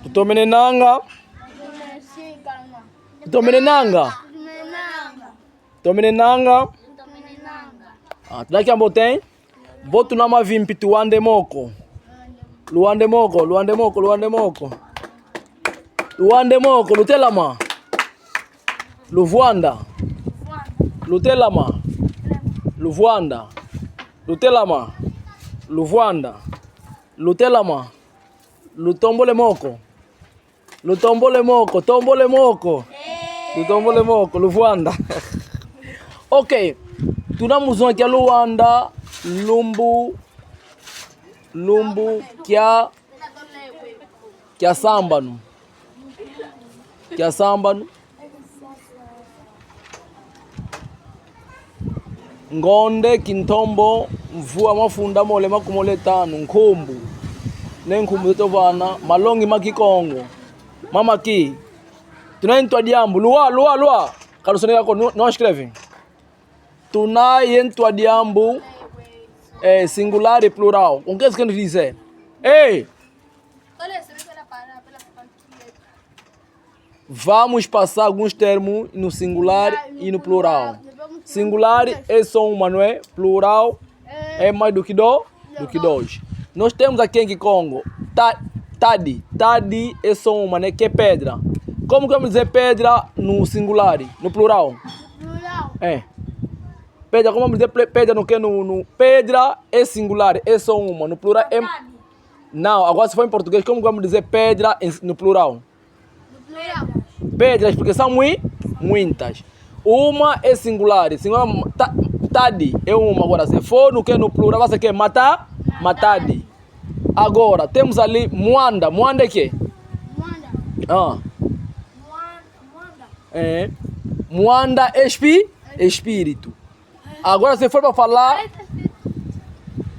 Tutomenenanga. Tutomenenanga. Tutomenenanga. Tudaki ambo tem. Botu na mavimpi tuande moko. Luande moko, luande moko, luande moko. Luande moko, lutelama. Luvuanda. Lutelama. Luvuanda. Lutelama. Luvuanda. Lutelama. Lutombole moko. Lutombole moko, tombole moko. Lutombole moko, luvuanda. Ok. Tunamuzon aqui a Luanda, Lumbu, kia sambano. Kia sambano. Ngonde, kintombo, mvua mafunda mole makumole tano, nkumbu. Nenkumbu zeto vana, malongi makikongo. Mama ki. Tunaitwa diambu, lua. Karusone yako não escreve. Tunaitwa diambu singular e plural. O que é isso que diz? Ei! Vamos passar alguns termos no singular e no plural. Singular é só uma, não é? Plural é mais do que dois. Nós temos aqui em Kikongo Tadi. Tadi é só uma, né? Que é pedra. Como que vamos dizer pedra no singular? No plural? É. Pedra, como vamos dizer pedra no que? No pedra é singular, é só uma. No plural é... Não, agora se for em português, como vamos dizer pedra no plural? No plural. Pedras, porque são muitas. Uma é singular. Tadi é uma. Agora, se for no que? No plural, vai ser que? Matadi. Agora, temos ali muanda. Muanda é que? Muanda. É. Muanda é espírito. Agora, se for para falar...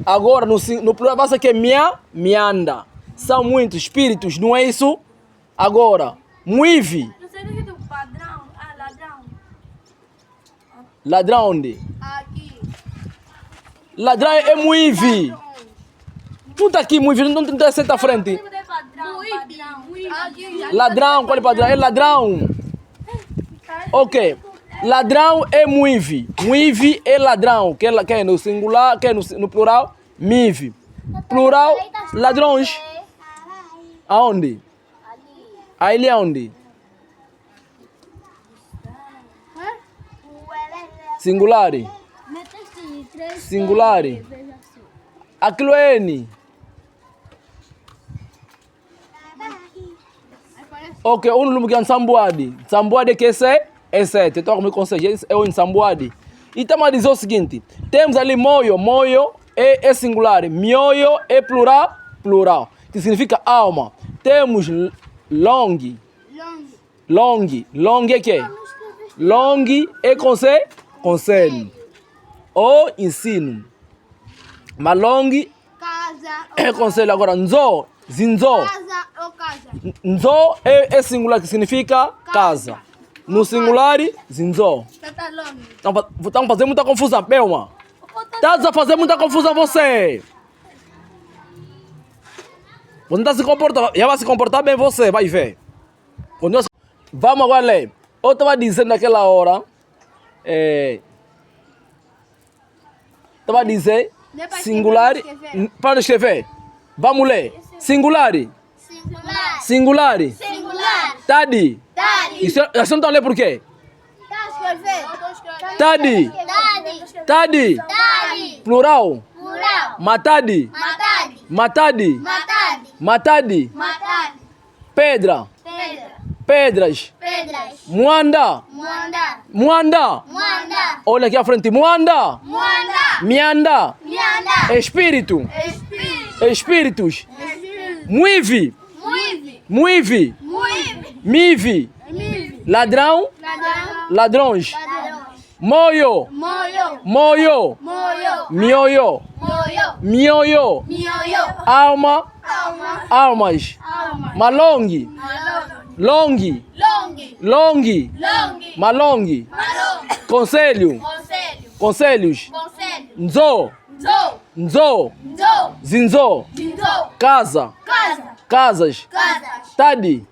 Agora, no plural, vai ser que mianda. São muitos espíritos, não é isso? Agora, muive. Ladrão onde? Aqui. Ladrão é muive. Tu tá aqui, muive, não tá senta à frente. Ladrão, qual é padrão? É ladrão. Ok. Ladrão é muive. Muive é ladrão. Que é no singular, que é no plural, mive. Plural, ladrões. Aonde? Ali aonde? Singular. Singular. Aquilo é N. Ok, um lume que é Sambuadi. Sambuadi que é 7. Então, como eu conselho, é o Sambuadi. E estamos a dizer o seguinte: temos ali moio. Moio é singular. Mioio é plural. Que significa alma. Temos long. Long é que? Long é conselho. Ou ensino. Mas long é conselho. Agora, zinzo. Nzo é singular, que significa casa. No singular, zinzo. Estão fazendo muita confusão, Pelma. Está a fazer muita confusão você. Você não está se comportando. Já vai se comportar bem você, vai ver. Vamos agora ler. Eu estava dizendo naquela hora. Estava a dizer singular. Para escrever. Vamos ler. Singular. Tadi. Isso não está a ler por quê? Tadi. Plural. Matadi. Pedra. Pedras. Muanda. Olha aqui à frente. Muanda. Mianda. Espírito. Espíritos. Muive. Mive. Ladrão. Ladrões. Moio. Mioio. Alma. Almas. Malongi. Malongi. Conselho. Conselhos. Nzo. Zinzo. Casa. Casas. Tadi.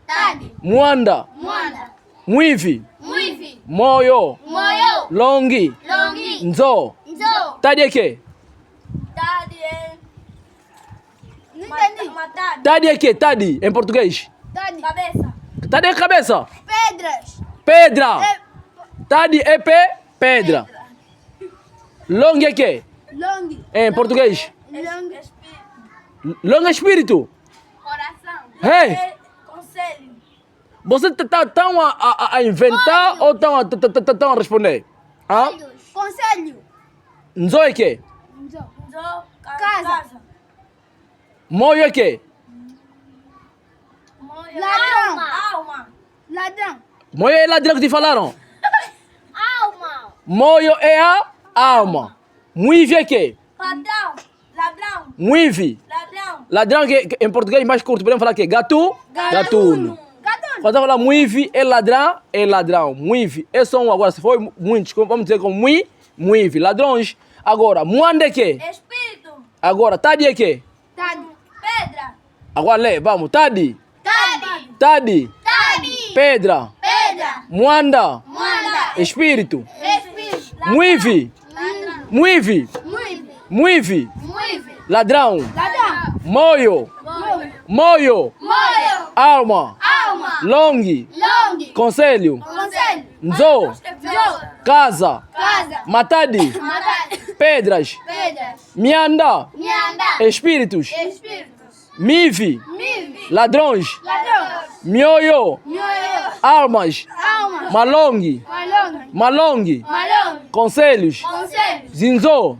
Mwanda. Mwivi. Moyo. Longi. Nzo. Tadi eke. Tadi eke, tadi, em português. Tadi é cabeça. Pedra. Tadi é pedra. Longi é que? Em português. Long é espírito. Hey. Conselho. Você estão a inventar ou estão a responder? Ah? Conselho. Nzo é que? Casa. Moio é que? Ladrão. Moio é ladrão que te falaram. Alma. Moio é a alma. Mwivi é que? Ladrão. Mwivi. Ladrão que em português mais curto podemos falar que gatuno. Quando eu falar mwivi é ladrão. Mwivi é só um. Agora se for muitos, vamos dizer como mwivi, ladrões. Agora, mwanda é que? Espírito. Agora, tadi é que? Pedra. Agora lê, vamos. Tadi. Pedra. Mwanda. Espírito. Mwivi. Ladrão. Moio. Alma. Longi. Conselho. Nzo. Casa. Matadi. Pedras. Mianda. Espíritos. Mivi. Ladrões. Mioyo. Almas. Malongi. Conselhos. Zinzo.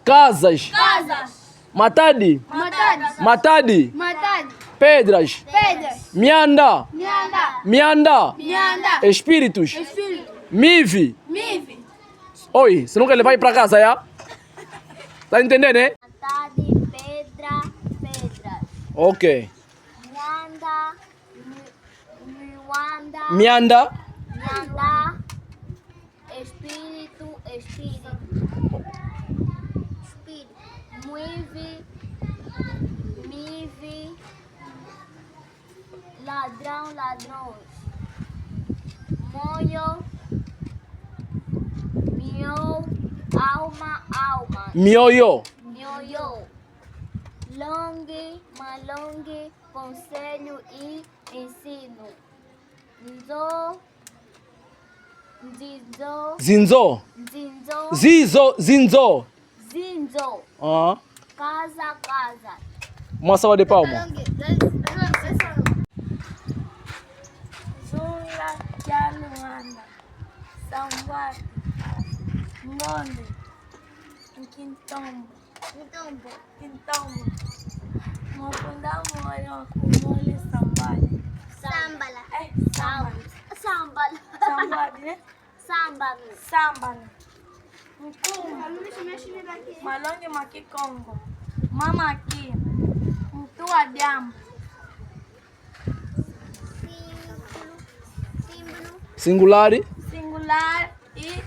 Casas. Matadi. Pedras. Mianda. Espíritos. Mivi. Oi, você nunca levar ir pra casa, já? Tá entendendo, né? Pedras. Ok. Mianda. Mianda. Espírito. Mivi. Ladrões. Moio. Alma. Mioyo. Malongi, conselho e ensino. Zinzo. Zinzo. Casa. Uma salva de palma. Zunga ya Luanda. Sambari. Ngonde. Quintombo. Mapunda moyo kumole sambali. Sambala. Sambali, né? Sambala. Malonge makikongo. Mama aqui. Mtua diambo. Singular E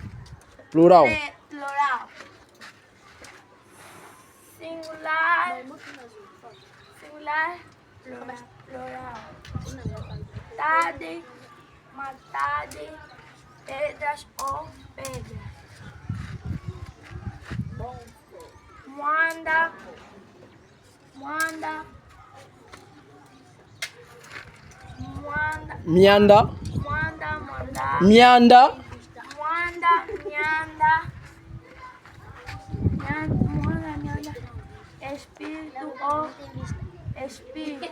plural. plural. Singular, plural. Tade, matade, pedras ou pedras. Mwanda. Mianda. Espírito ou espírito.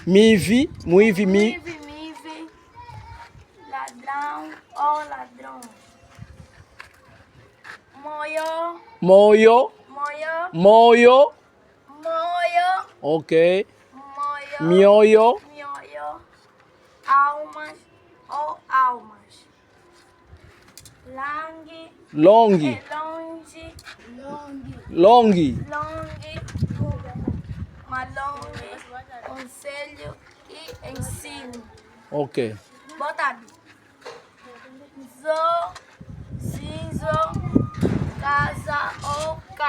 Mivi. Ladrão ou ladrão. Moyo. Ok. Mioyo. Almas ou almas. Longi. Malonge, conselho e ensino. Ok. Bota. Zinzo.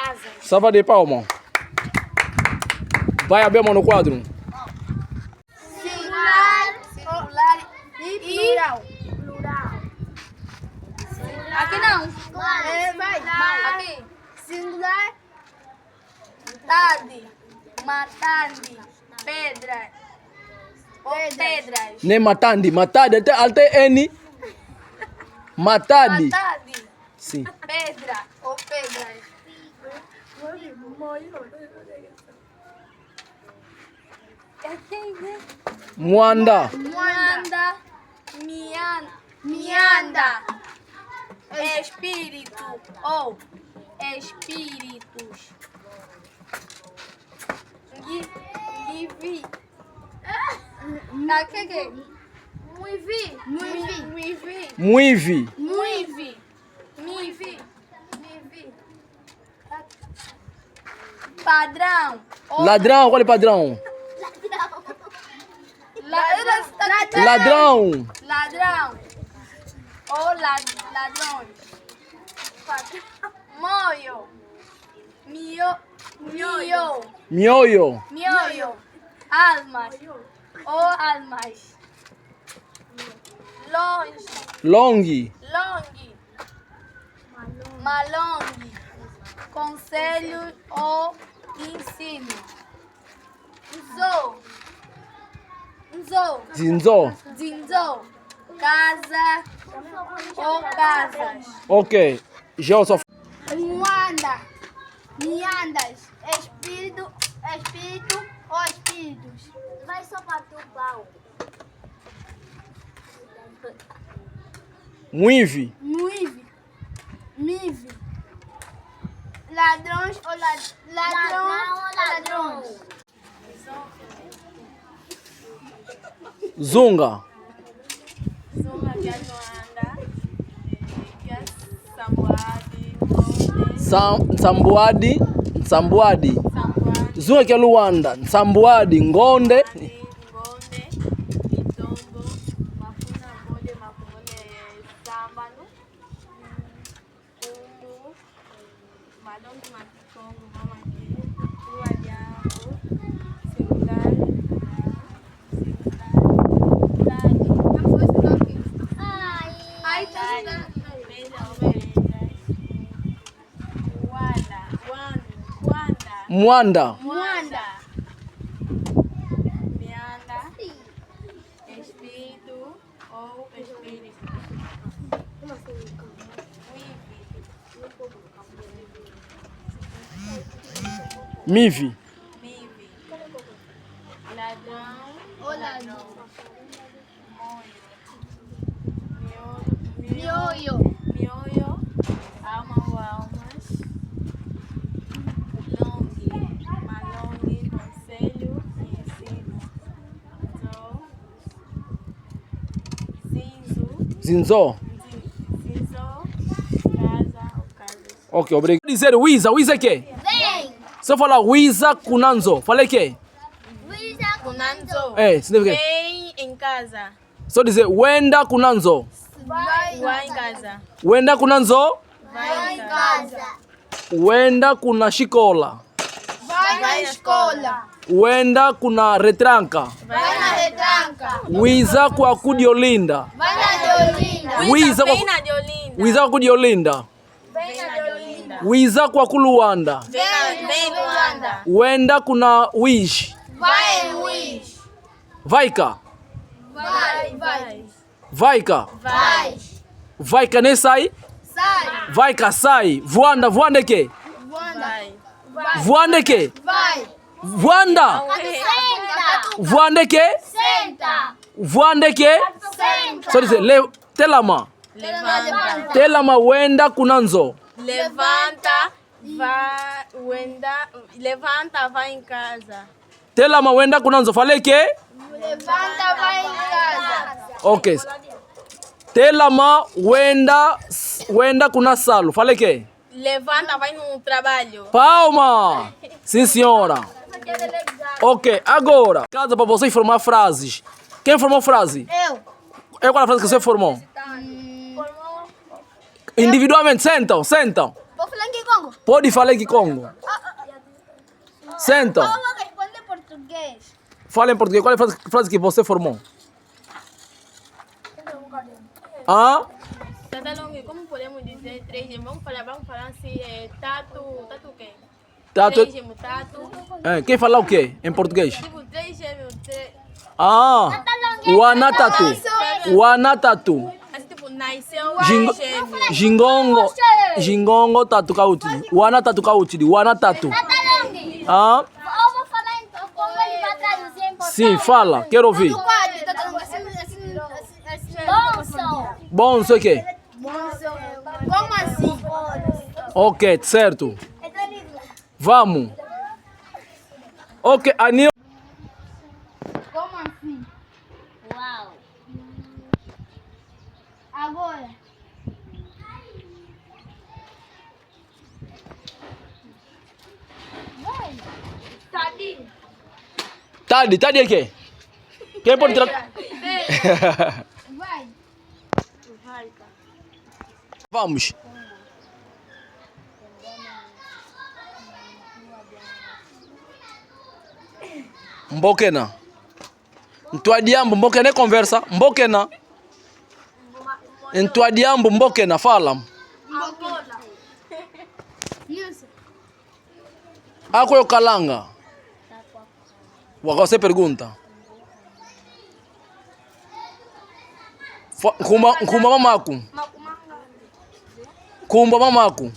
casas. Salva de palma. Vai abrir a mão no quadro. Singular e plural. Aqui não. Vai. Aqui. Singular. Matade. Matade. Pedra. Pedras. Nem matandi. Matadi até N. Matadi. Matade. Sim. Pedra ou pedras. Muanda. Muanda. Mianda. Espírito ou espíritos. Givi. Aqui. Muivi. Muivi. Padrão. Ladrão. Qual é padrão? Ladrão. Ladrão. Ou ladrões. Moio. Mioyo. Almas. Ou almas. Longe. Malongue. Conselho ou ensino. Zinzo. Casa ou casas. Ok. Gelson. Miandas. Espírito ou espíritos. Vai só para tu, pau. Muivi. Mive. Ladrões ou ladrões. Zunga. Sambuadi. Zunga kia Luanda. Sambuadi. Ngonde. Muanda. Mianda. Espírito ou espírito. Mivi. Ladrão ou ladrão. Mioyo. Alma ou almas. Malongue. Conselho e ensino. Zinzo. Casa ou casas. Ok, obrigado. Dizer Wiza. Wiza é quê? Vem. Se eu falar Wiza Kunanzo, falei quê? Kunanzo. Significa quê? Vem em casa. Só dizer Wenda Kunanzo. Vai em casa. Wenda Kunanzo. Vai em casa. Wenda kuna shikola. Vai na escola. Wenda kuna retranca. Vai na retranca. Wiza kwa kudiolinda. Vai na Diolinda. Wiza kwa Vem na Diolinda. Wiza kwa kudiolinda. Vem na Diolinda. Wiza kwa kuluanda. Vem Luanda. Wenda kuna wish. Vai em Wish. Vaika. Vaika. Vaika ne sai. Vaika sai. Vuanda ke. Vuanda ke. Vuanda. Vuanda ke. Vuanda ke. So dizer telama. Telama wenda kunanzo. Levanta, vai em casa. Telama wenda kunanzo. Falei que? Levanta, vai em casa. Ok. Telama wenda kuna salo. Falei que? Levanta, vai no trabalho. Palma! Sim, senhora. Ok, agora, casa para vocês formar frases. Quem formou frase? Eu. Qual é a frase que você formou? Individualmente, sentam. Vou falar Pode falar em Kikongo. Senta. Vamos responder em português. Fala em português. Qual é a frase que você formou? Ah? Tatalongue, como podemos dizer três irmãos? Vamos falar assim, tato o quê? Tato. Três gêmeos, tato. Quem fala o quê em português? Tipo, três gêmeos, Ah. Wanatatu. Wanatatu. assim, tipo, nasceu Jingo- três gêmeos. Jingongo. Jingongo tatu kautidi. Wanatatu kautidi. Wanatatu. Tatalongue. Ah? Eu vou falar em como ele vai traduzir em português. Sim, fala. Quero ouvir. Bonso. Bom, não sei o quê. Como assim? Ok, certo. Vamos. Ok, Anil. Como assim? Uau. Agora. Vai. Tadinho. Tadi é quê? Quem pode tirar? Vai. Vamos. Mbokena. Ntwadiambo mbokena conversa. Mbokena. Ntwadiambo mbokena fala. Ako yo kalanga. Você pergunta. Kumba mamaku. Kumba mamaku.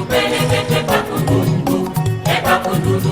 Pelekete pakundudu,